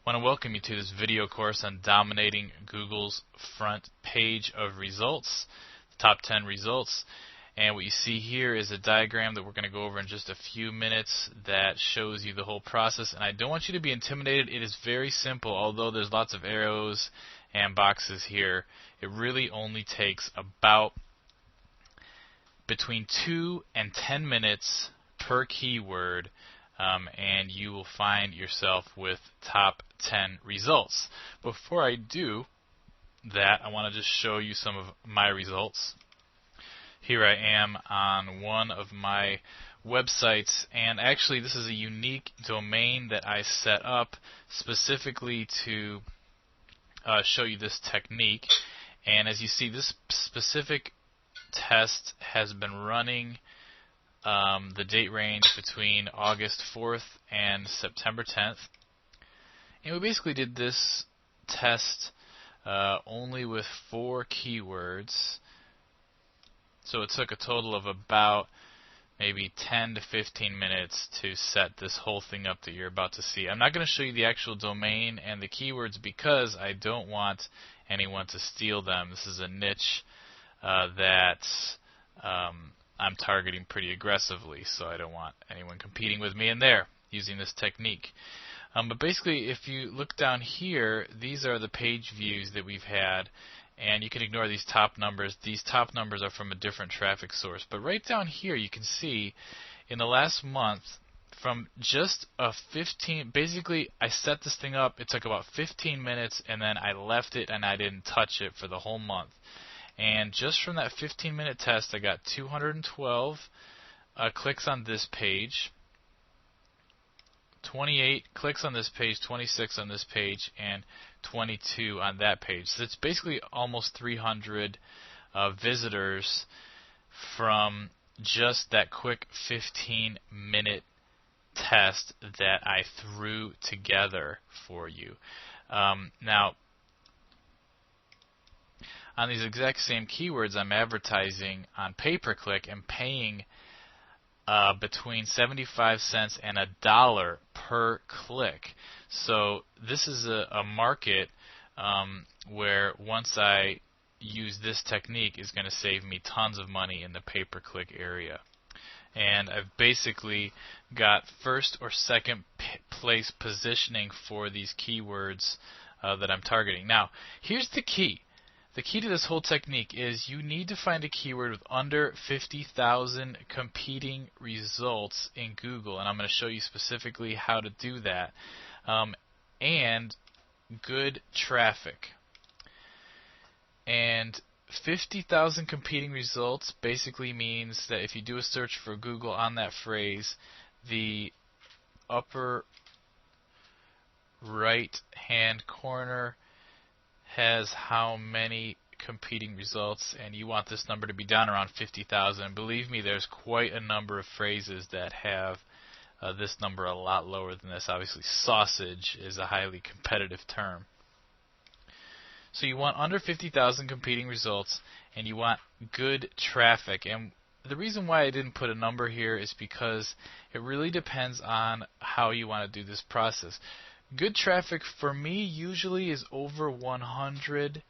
I want to welcome you to this video course on dominating Google's front page of results, the top 10 results. And what you see here is a diagram that we're going to go over in just a few minutes that shows you the whole process. And I don't want you to be intimidated. It is very simple, although there's lots of arrows and boxes here. It really only takes about between 2 and 10 minutes per keyword, and you will find yourself with top 10 results. Before I do that, I want to just show you some of my results. Here I am on one of my websites, and actually this is a unique domain that I set up specifically to show you this technique. And as you see, this specific test has been running the date range between August 4th and September 10th. And we basically did this test only with 4 keywords. So it took a total of about maybe 10 to 15 minutes to set this whole thing up that you're about to see. I'm not going to show you the actual domain and the keywords because I don't want anyone to steal them. This is a niche that I'm targeting pretty aggressively, so I don't want anyone competing with me in there using this technique. But basically, if you look down here, these are the page views that we've had, and you can ignore these top numbers. These top numbers are from a different traffic source. But right down here, you can see in the last month, from just a 15, basically I set this thing up, it took about 15 minutes, and then I left it and I didn't touch it for the whole month. And just from that 15-minute test, I got 212 clicks on this page, 28 clicks on this page, 26 on this page, and 22 on that page. So it's basically almost 300 visitors from just that quick 15-minute test that I threw together for you. Now, on these exact same keywords, I'm advertising on pay-per-click and paying between 75 cents and $1 per click. So this is a market where once I use this technique is going to save me tons of money in the pay-per-click area. And I've basically got first or second place positioning for these keywords that I'm targeting. Now, here's the key. The key to this whole technique is you need to find a keyword with under 50,000 competing results in Google, and I'm going to show you specifically how to do that, and good traffic. And 50,000 competing results basically means that if you do a search for Google on that phrase, the upper right hand corner has how many competing results, and you want this number to be down around 50,000. Believe me, there's quite a number of phrases that have this number a lot lower than this. Obviously, sausage is a highly competitive term. So you want under 50,000 competing results, and you want good traffic. And the reason why I didn't put a number here is because it really depends on how you want to do this process. Good traffic for me usually is over 100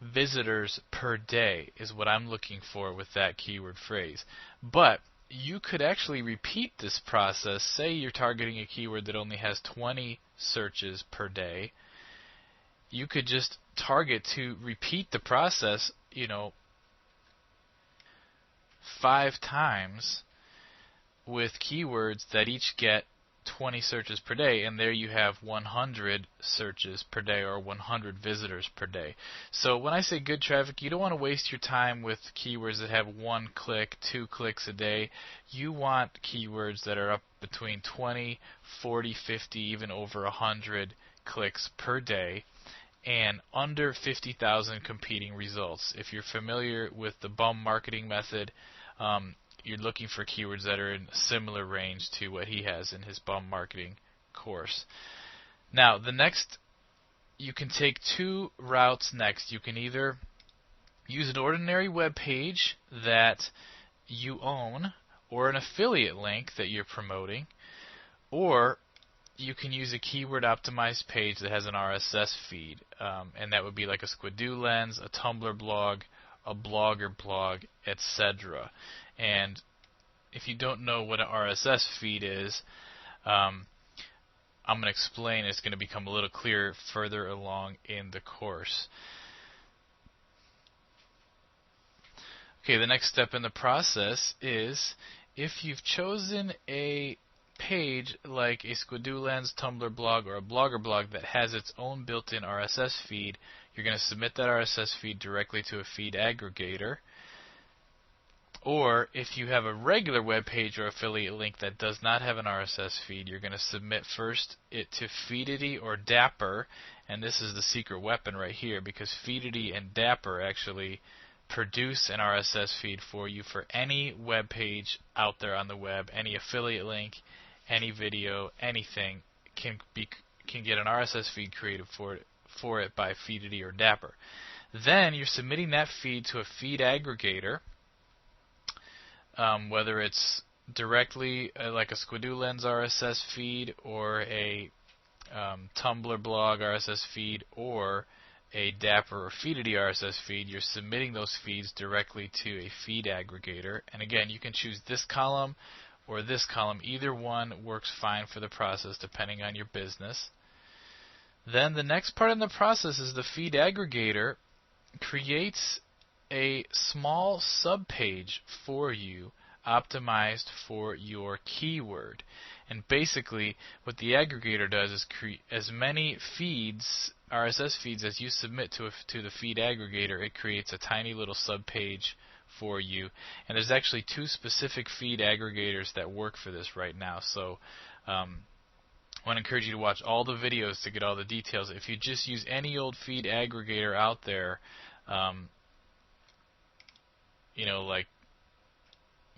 visitors per day is what I'm looking for with that keyword phrase. But you could actually repeat this process. Say you're targeting a keyword that only has 20 searches per day. You could just target to repeat the process, 5 times with keywords that each get 20 searches per day, and there you have 100 searches per day or 100 visitors per day. So when I say good traffic, you don't want to waste your time with keywords that have 1 click, 2 clicks a day. You want keywords that are up between 20, 40, 50, even over 100 clicks per day, and under 50,000 competing results. If you're familiar with the bum marketing method, you're looking for keywords that are in a similar range to what he has in his bum marketing course. Now, you can take 2 routes next. You can either use an ordinary web page that you own or an affiliate link that you're promoting, or you can use a keyword optimized page that has an RSS feed, and that would be like a Squidoo Lens, a Tumblr blog, a Blogger blog, etc. And if you don't know what an RSS feed is, I'm going to explain. It's going to become a little clearer further along in the course. Okay, the next step in the process is, if you've chosen a page like a Squidoo Lens, Tumblr blog, or a Blogger blog that has its own built-in RSS feed, you're going to submit that RSS feed directly to a feed aggregator. Or if you have a regular web page or affiliate link that does not have an RSS feed, you're going to submit first it to Feedity or Dapper, and this is the secret weapon right here, because Feedity and Dapper actually produce an RSS feed for you for any web page out there on the web. Any affiliate link, any video, anything can get an RSS feed created for it by Feedity or Dapper. Then you're submitting that feed to a feed aggregator, whether it's directly like a Squidoo Lens RSS feed, or a Tumblr blog RSS feed, or a Dapper or Feedity RSS feed. You're submitting those feeds directly to a feed aggregator. And again, you can choose this column or this column. Either one works fine for the process depending on your business. Then the next part in the process is the feed aggregator creates a small subpage for you optimized for your keyword. And basically what the aggregator does is create as many feeds, RSS feeds, as you submit to the feed aggregator. It creates a tiny little subpage for you. And there's actually 2 specific feed aggregators that work for this right now. So I want to encourage you to watch all the videos to get all the details. If you just use any old feed aggregator out there, like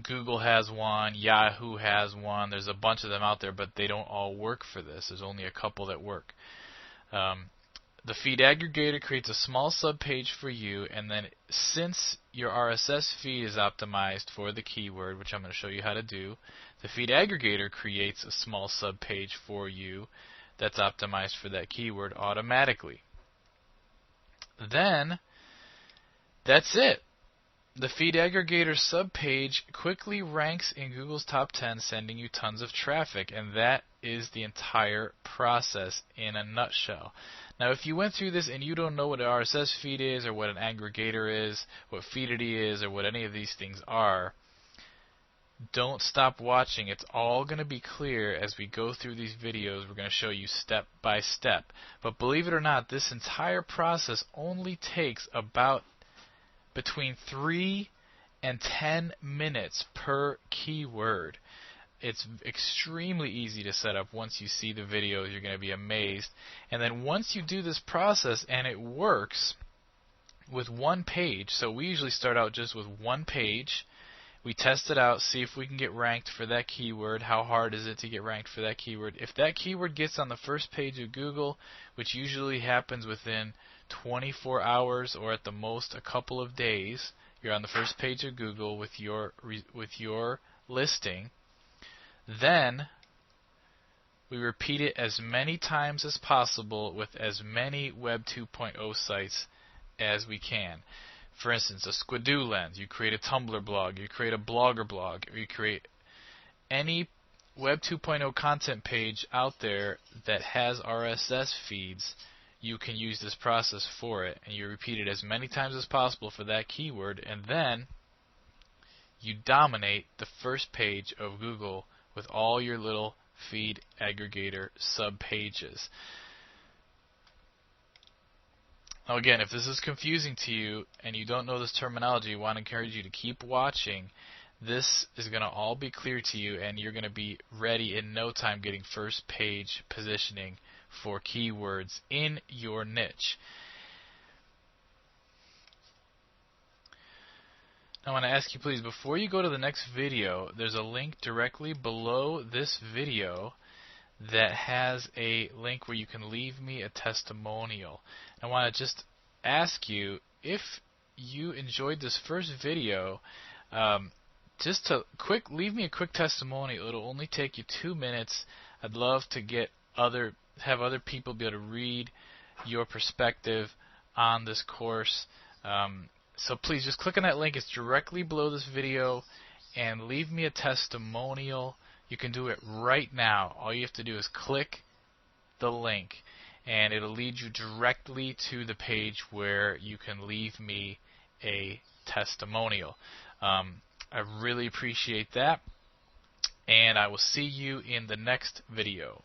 Google has one, Yahoo has one, there's a bunch of them out there, but they don't all work for this. There's only a couple that work. The feed aggregator creates a small subpage for you, and then since your RSS feed is optimized for the keyword, which I'm going to show you how to do, the feed aggregator creates a small subpage for you that's optimized for that keyword automatically. Then that's it. The feed aggregator subpage quickly ranks in Google's top 10, sending you tons of traffic, and that is the entire process in a nutshell. Now, if you went through this and you don't know what an RSS feed is, or what an aggregator is, what Feedity is, or what any of these things are, don't stop watching. It's all going to be clear as we go through these videos. We're going to show you step by step. But believe it or not, this entire process only takes about between 3 and 10 minutes per keyword. It's extremely easy to set up. Once you see the videos, you're going to be amazed. And then once you do this process and it works with one page, so we usually start out just with one page. We test it out, see if we can get ranked for that keyword. How hard is it to get ranked for that keyword? If that keyword gets on the first page of Google, which usually happens within 24 hours or at the most a couple of days, you're on the first page of Google with your listing. Then we repeat it as many times as possible with as many Web 2.0 sites as we can. For instance, a Squidoo Lens, you create a Tumblr blog, you create a Blogger blog, or you create any Web 2.0 content page out there that has RSS feeds. You can use this process for it, and you repeat it as many times as possible for that keyword, and then you dominate the first page of Google with all your little feed aggregator sub-pages. Now again, if this is confusing to you and you don't know this terminology, I want to encourage you to keep watching. This is going to all be clear to you, and you're going to be ready in no time getting first page positioning for keywords in your niche. I want to ask you, please, before you go to the next video, there's a link directly below this video that has a link where you can leave me a testimonial. I want to just ask you, if you enjoyed this first video, just to leave me a quick testimonial. It'll only take you 2 minutes. I'd love to get have other people be able to read your perspective on this course. So please just click on that link. It's directly below this video, and leave me a testimonial. You can do it right now. All you have to do is click the link, and it'll lead you directly to the page where you can leave me a testimonial. I really appreciate that, and I will see you in the next video.